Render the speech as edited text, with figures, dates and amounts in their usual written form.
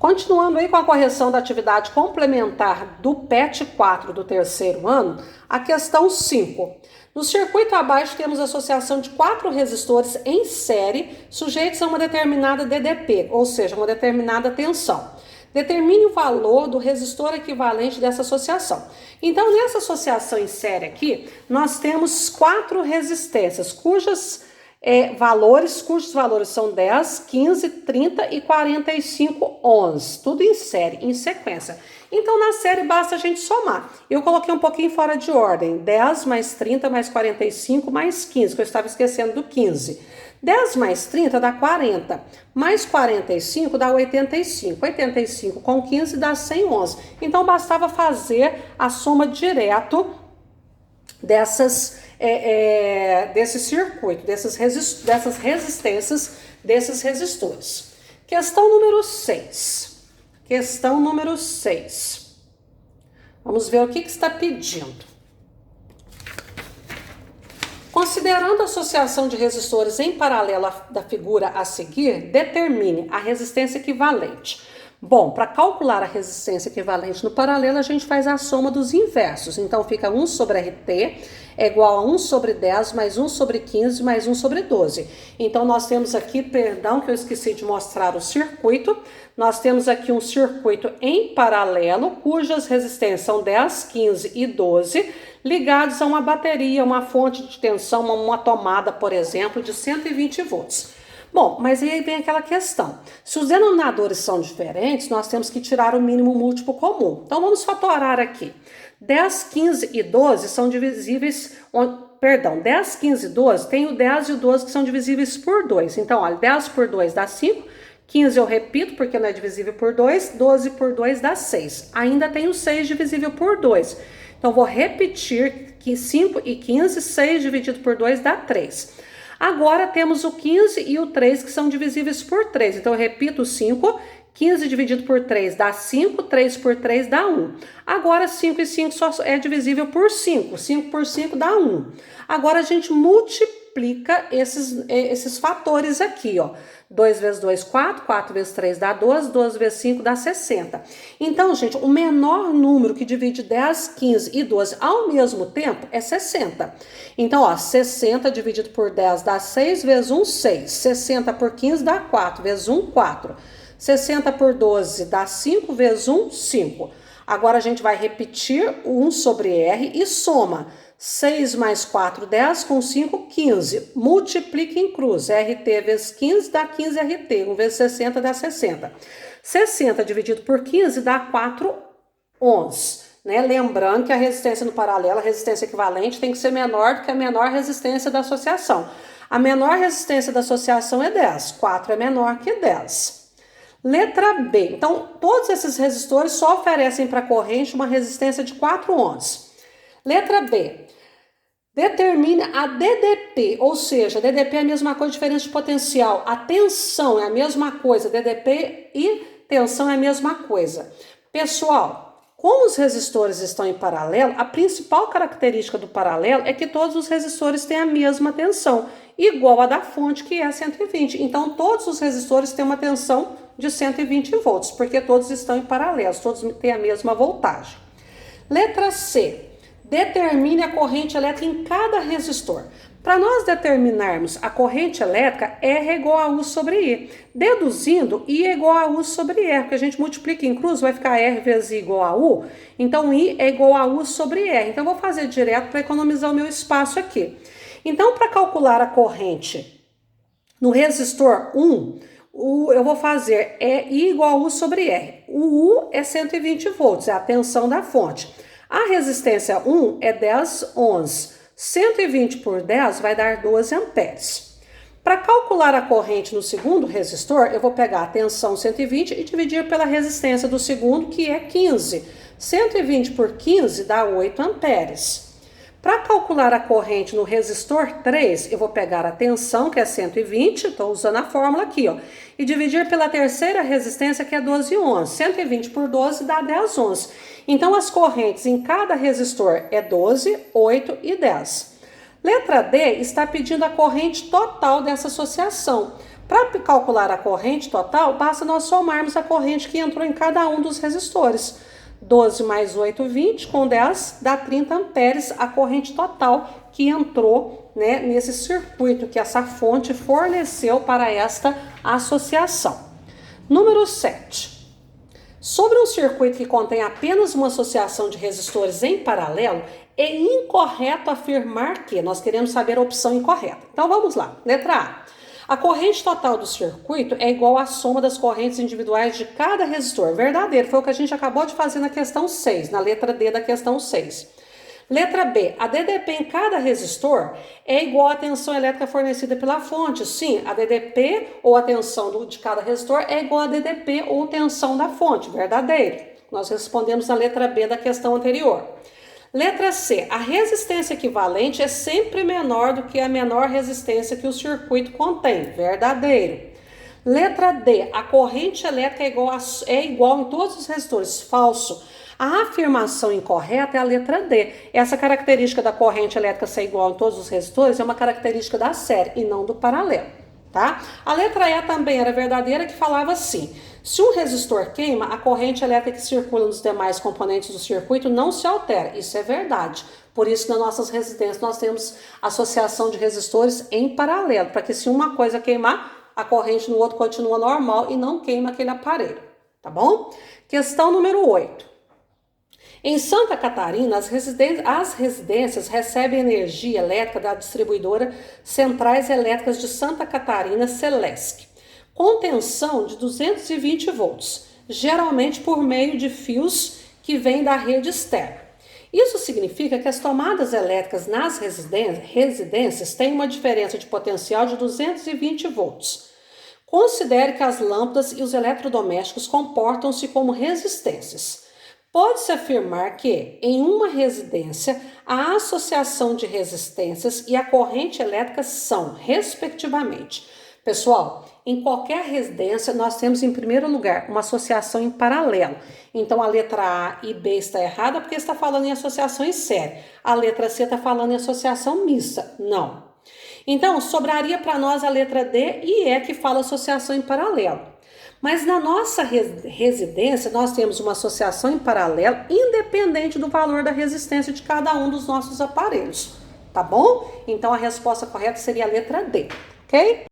Continuando aí com a correção da atividade complementar do PET 4 do terceiro ano, a questão 5. No circuito abaixo temos a associação de 4 resistores em série sujeitos a uma determinada DDP, ou seja, uma determinada tensão. Determine o valor do resistor equivalente dessa associação. Então, nessa associação em série aqui, nós temos 4 resistências, cujos valores são 10, 15, 30 e 45 ohms, tudo em série, em sequência. Então, na série, basta a gente somar. Eu coloquei um pouquinho fora de ordem, 10 mais 30 mais 45 mais 15, que eu estava esquecendo do 15. 10 mais 30 dá 40, mais 45 dá 85. 85 com 15 dá 100 ohms. Então, bastava fazer a soma direto desse circuito, dessas resistências, desses resistores. Questão número 6. Questão número 6. Vamos ver o que está pedindo. Considerando a associação de resistores em paralelo da figura a seguir, determine a resistência equivalente. Bom, para calcular a resistência equivalente no paralelo, a gente faz a soma dos inversos. Então, fica 1 sobre RT é igual a 1 sobre 10 mais 1 sobre 15 mais 1 sobre 12. Então, nós temos aqui, perdão que eu esqueci de mostrar o circuito, nós temos aqui um circuito em paralelo, cujas resistências são 10, 15 e 12, ligados a uma bateria, uma fonte de tensão, uma tomada, por exemplo, de 120 volts. Bom, mas aí vem aquela questão. Se os denominadores são diferentes, nós temos que tirar o mínimo múltiplo comum. Então, vamos fatorar aqui. 10, 15 e 12 são divisíveis... 10, 15 e 12, tem o 10 e o 12 que são divisíveis por 2. Então, olha, 10 por 2 dá 5, 15 eu repito porque não é divisível por 2, 12 por 2 dá 6. Ainda tem o 6 divisível por 2. Então, vou repetir que 5 e 15, 6 dividido por 2 dá 3. Agora temos o 15 e o 3 que são divisíveis por 3. Então eu repito 5, 15 dividido por 3 dá 5, 3 por 3 dá 1. Agora 5 e 5 só é divisível por 5, 5 por 5 dá 1. Agora a gente multiplica esses fatores aqui, ó. 2 vezes 2, 4, 4 vezes 3 dá 12, 12 vezes 5 dá 60. Então, gente, o menor número que divide 10, 15 e 12 ao mesmo tempo é 60. Então, ó, 60 dividido por 10 dá 6 vezes 1, 6. 60 por 15 dá 4, vezes 1, 4. 60 por 12 dá 5, vezes 1, 5. Agora a gente vai repetir o 1 sobre R e soma. 6 mais 4, 10, com 5, 15. Multiplica em cruz. RT vezes 15 dá 15 RT. 1 vezes 60 dá 60. 60 dividido por 15 dá 4 ohms. Né? Lembrando que a resistência no paralelo, a resistência equivalente, tem que ser menor do que a menor resistência da associação. A menor resistência da associação é 10. 4 é menor que 10. Letra B. Então, todos esses resistores só oferecem para a corrente uma resistência de 4 ohms. Letra B. Determine a DDP, ou seja, DDP é a mesma coisa, diferença de potencial. A tensão é a mesma coisa, DDP e tensão é a mesma coisa. Pessoal, como os resistores estão em paralelo, a principal característica do paralelo é que todos os resistores têm a mesma tensão, igual a da fonte, que é 120. Então, todos os resistores têm uma tensão de 120 volts, porque todos estão em paralelo, todos têm a mesma voltagem. Letra C. Determine a corrente elétrica em cada resistor. Para nós determinarmos a corrente elétrica, R é igual a U sobre I. Deduzindo, I é igual a U sobre R, porque a gente multiplica em cruz, vai ficar R vezes I igual a U. Então, I é igual a U sobre R. Então, eu vou fazer direto para economizar o meu espaço aqui. Então, para calcular a corrente no resistor 1, eu vou fazer I igual a U sobre R. O U é 120 volts, é a tensão da fonte. A resistência 1 é 10 ohms. 120 por 10 vai dar 12 amperes. Para calcular a corrente no segundo resistor, eu vou pegar a tensão 120 e dividir pela resistência do segundo, que é 15. 120 por 15 dá 8 amperes. Para calcular a corrente no resistor 3, eu vou pegar a tensão, que é 120, estou usando a fórmula aqui, ó, e dividir pela terceira resistência, que é 12 ohms. 120 por 12 dá 10 ohms. Então, as correntes em cada resistor é 12, 8 e 10. Letra D está pedindo a corrente total dessa associação. Para calcular a corrente total, basta nós somarmos a corrente que entrou em cada um dos resistores. 12 mais 8, 20, com 10 dá 30 amperes a corrente total que entrou, né, nesse circuito que essa fonte forneceu para esta associação. Número 7. Sobre um circuito que contém apenas uma associação de resistores em paralelo, é incorreto afirmar que, nós queremos saber a opção incorreta. Então vamos lá, letra A. A corrente total do circuito é igual à soma das correntes individuais de cada resistor. Verdadeiro, foi o que a gente acabou de fazer na questão 6, na letra D da questão 6. Letra B, a DDP em cada resistor é igual à tensão elétrica fornecida pela fonte. Sim, a DDP ou a tensão de cada resistor é igual a DDP ou tensão da fonte. Verdadeiro. Nós respondemos na letra B da questão anterior. Letra C, a resistência equivalente é sempre menor do que a menor resistência que o circuito contém. Verdadeiro. Letra D, a corrente elétrica é igual em todos os resistores. Falso. A afirmação incorreta é a letra D. Essa característica da corrente elétrica ser igual em todos os resistores é uma característica da série e não do paralelo, tá? A letra E também era verdadeira, que falava assim: se um resistor queima, a corrente elétrica que circula nos demais componentes do circuito não se altera. Isso é verdade. Por isso, nas nossas residências, nós temos associação de resistores em paralelo, para que se uma coisa queimar, a corrente no outro continua normal e não queima aquele aparelho, tá bom? Questão número 8. Em Santa Catarina, as residências recebem energia elétrica da distribuidora Centrais Elétricas de Santa Catarina, Celesc, com tensão de 220 volts, geralmente por meio de fios que vêm da rede externa. Isso significa que as tomadas elétricas nas residências têm uma diferença de potencial de 220 volts. Considere que as lâmpadas e os eletrodomésticos comportam-se como resistências. Pode-se afirmar que, em uma residência, a associação de resistências e a corrente elétrica são, respectivamente. Pessoal, em qualquer residência, nós temos, em primeiro lugar, uma associação em paralelo. Então, a letra A e B está errada porque está falando em associação em série. A letra C está falando em associação mista. Não. Então, sobraria para nós a letra D e E, que fala associação em paralelo. Mas na nossa residência, nós temos uma associação em paralelo, independente do valor da resistência de cada um dos nossos aparelhos, tá bom? Então, a resposta correta seria a letra D, ok?